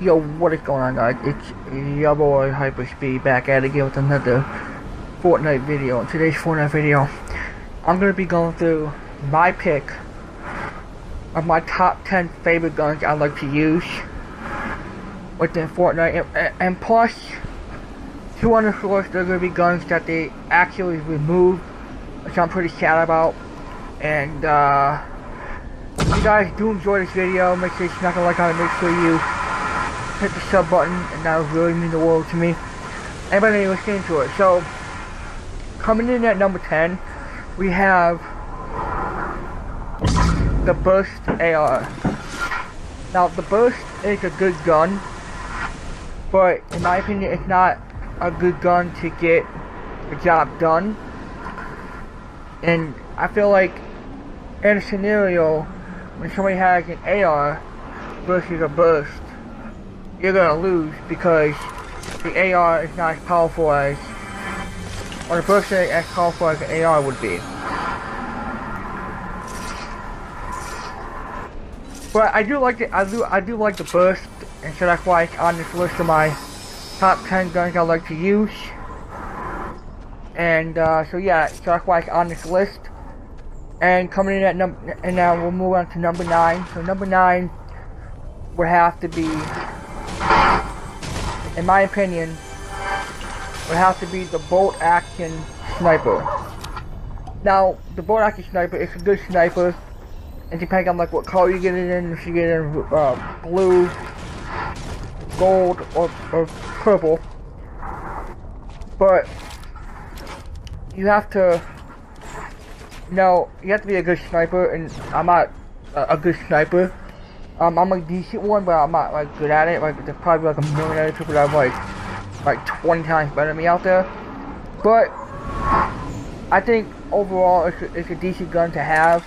Yo, what is going on, guys? It's your boy Hyperspeed back at it again with another Fortnite video. In today's Fortnite video, I'm gonna be going through my pick of my top 10 favorite guns I like to use within Fortnite, and plus, two on the list are gonna be guns that they actually removed, which I'm pretty sad about. And if you guys do enjoy this video, make sure you smack a like on it. Make sure you hit the sub button, and that would really mean the world to me. Anybody listening to it. So, coming in at number 10, we have the Burst AR. Now, the Burst is a good gun, but in my opinion, it's not a good gun to get the job done. And I feel like in a scenario when somebody has an AR versus a Burst, you're gonna lose because the AR is not as powerful as, or the Burst is as powerful as an AR would be. But I do like the Burst, and so that's why it's on this list of my top 10 guns I like to use. And so yeah, so that's why it's on this list. And coming in at and now we'll move on to number 9. So number 9 would have to be, in my opinion, would have to be the bolt action sniper. Now, the bolt action sniper is a good sniper, and depending on like what color you get it in, if you get it in blue, gold, or purple. But you have to. No, you have to be a good sniper, and I'm not a good sniper. I'm a decent one, but I'm not like good at it. Like there's probably like a million other people that have like 20 times better than me out there. But I think overall it's a decent gun to have.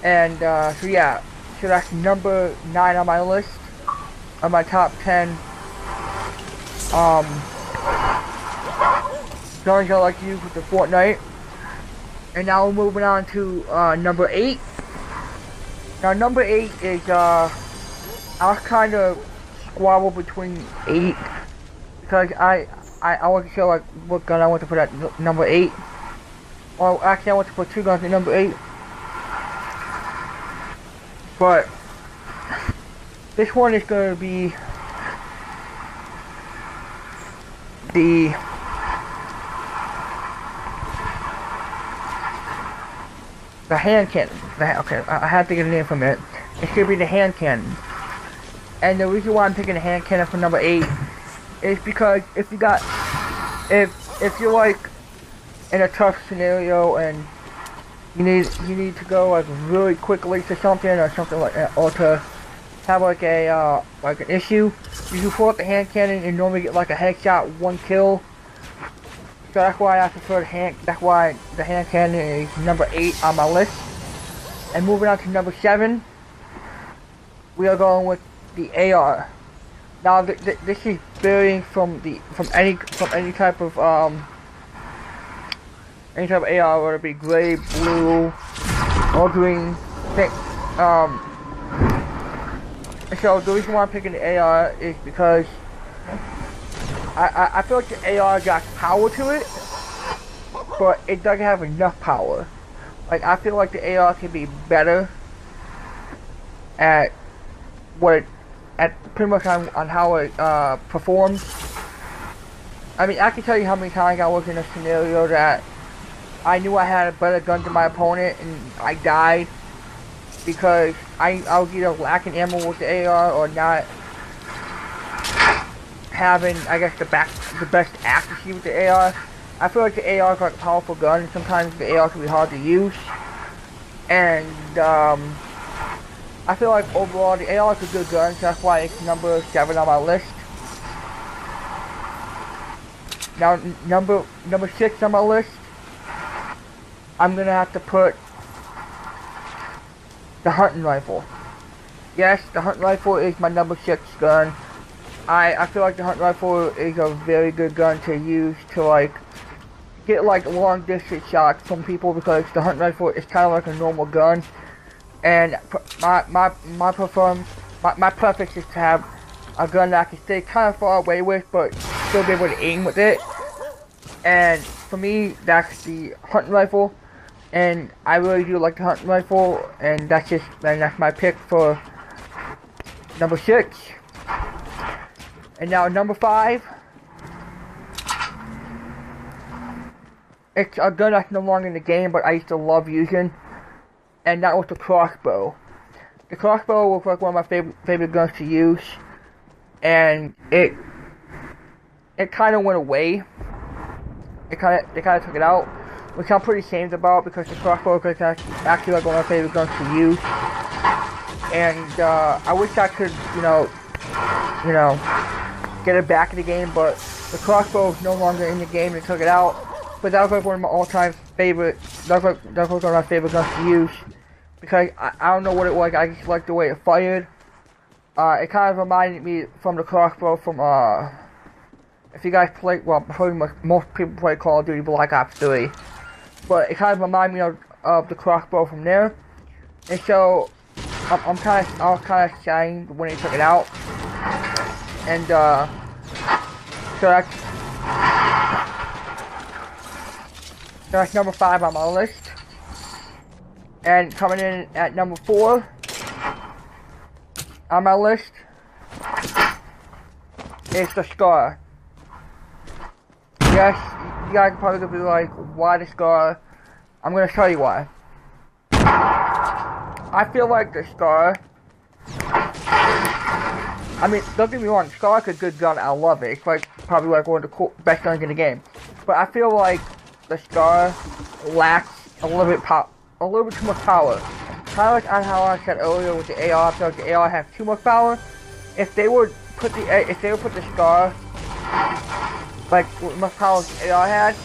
And so yeah, so that's number 9 on my list of my top 10 guns I like to use with the Fortnite. And now we're moving on to number 8. Now number 8 is I was kind of squabbled between 8 because I wasn't sure like what gun I want to put at number 8. Well, actually I want to put 2 guns at number 8. But this one is going to be the hand cannon. Okay, I have to get a name from it. It should be the hand cannon. And the reason why I'm picking the hand cannon for number 8 is because if you're like in a tough scenario and you need to go like really quickly to something or something like that, or to have like a like an issue, you can pull out the hand cannon and normally get like a headshot, 1 kill. So that's why I prefer that's why the hand cannon is number 8 on my list. And moving on to number 7, we are going with the AR. Now this is varying from any type of AR, whether it be gray, blue, or green. So the reason why I'm picking the AR is because I feel like the AR got power to it, but it doesn't have enough power. Like, I feel like the AR can be better at pretty much on how it performs. I mean, I can tell you how many times I was in a scenario that I knew I had a better gun than my opponent, and I died because I was either lacking ammo with the AR or not having, I guess, the best accuracy with the AR. I feel like the AR is like a powerful gun, and sometimes the AR can be hard to use. And I feel like overall the AR is a good gun, so that's why it's number 7 on my list. Now number 6 on my list, I'm gonna have to put the hunting rifle. Yes, the hunting rifle is my number 6 gun. I feel like the hunting rifle is a very good gun to use to like get like long distance shots from people, because the hunting rifle is kind of like a normal gun, and my my preference is to have a gun that I can stay kind of far away with, but still be able to aim with it. And for me, that's the hunting rifle, and I really do like the hunting rifle, and that's my pick for number 6. And now number 5, it's a gun that's no longer in the game, but I used to love using, and that was the crossbow. The crossbow was like one of my favorite guns to use, and it kind of went away. They kind of took it out, which I'm pretty ashamed about, because the crossbow is actually like one of my favorite guns to use. And I wish I could, get it back in the game, but the crossbow is no longer in the game. They took it out. But that was like one of my all-time favorite. That was one of my favorite guns to use, because I don't know what it was. I just liked the way it fired. It kind of reminded me from the crossbow from if you guys play, well, pretty much most people play Call of Duty Black Ops 3, but it kind of reminded me of the crossbow from there. And so I was kind of ashamed when they took it out. And so that's number 5 on my list. And coming in at number 4 on my list is the Scar. Yes, you guys are probably gonna be like, why the Scar? I'm gonna tell you why. I feel like the Scar, I mean, don't get me wrong, Scar's a good gun, I love it. It's like probably like one of the best guns in the game. But I feel like the Scar lacks a little bit too much power. Kind of like on how I said earlier with the AR. I feel like the AR has too much power. If they would put the Scar like what much power the AR had,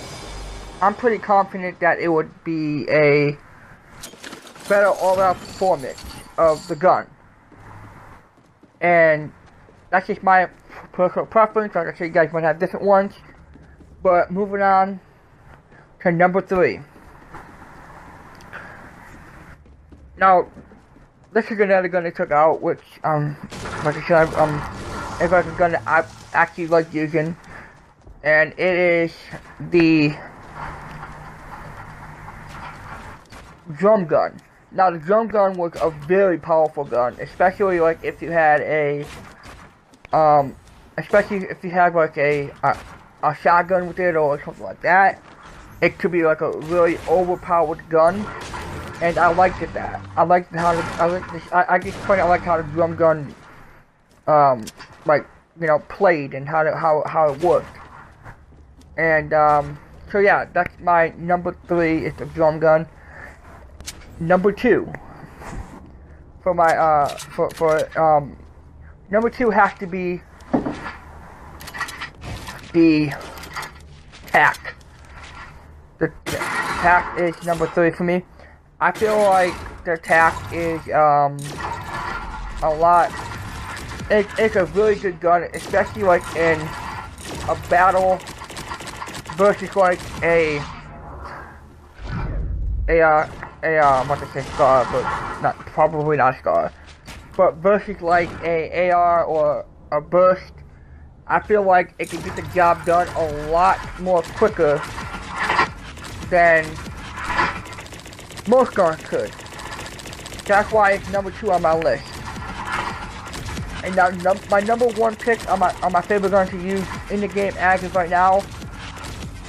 I'm pretty confident that it would be a better all-out performance of the gun. And that's just my personal preference. Like I said, you guys might have different ones. But moving on to number 3. Now, this is another gun they took out, which, like I said, it's like a gun that I actually like using, and it is the drum gun. Now, the drum gun was a very powerful gun, especially like if you had like a shotgun with it or something like that. It could be like a really overpowered gun. And I liked that. I liked how I just point out like how the drum gun, played and how it worked. And so yeah, that's my number 3 is the drum gun. Number 2 for my number 2 has to be the TAC. The TAC is number 3 for me. I feel like the TAC is a lot. It's a really good gun, especially like in a battle versus like I'm about to say Scar, but probably not Scar. But versus like a AR or a Burst, I feel like it can get the job done a lot more quicker than most guns could. That's why it's number 2 on my list. And now my number 1 pick on my favorite gun to use in the game as of right now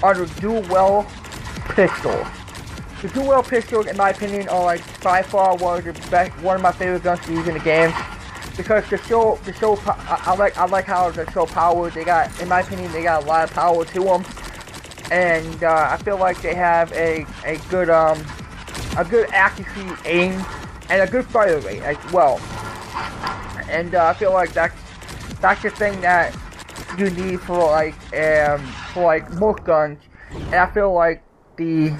are the dual well pistols. The dual well pistols, in my opinion, are like by far one of my favorite guns to use in the game, because I like how they're so powered. They got, in my opinion, they got a lot of power to them, and I feel like they have a good accuracy aim and a good fire rate as well. And I feel like that's the thing that you need for most guns. And I feel like the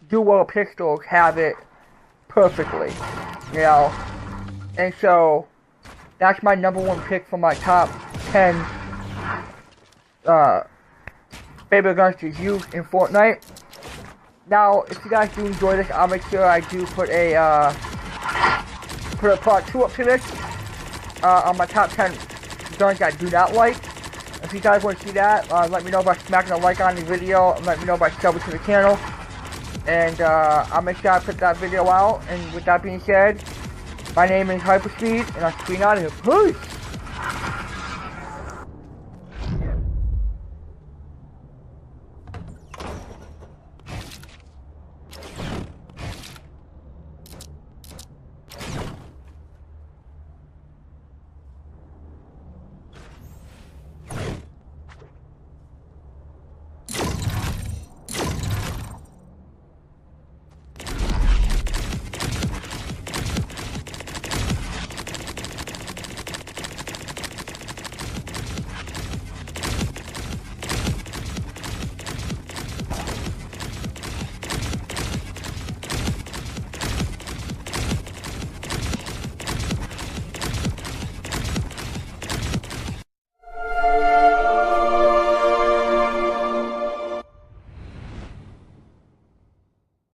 dual pistols have it perfectly, And so that's my number 1 pick for my top 10 favorite guns to use in Fortnite. Now, if you guys do enjoy this, I'll make sure I do put a part 2 up to this. on my top 10 guns I do not like. If you guys want to see that, let me know by smacking a like on the video, and let me know by subbing to the channel. And I'll make sure I put that video out. And with that being said, my name is Hyperspeed, and I'm speeding out of here. Peace!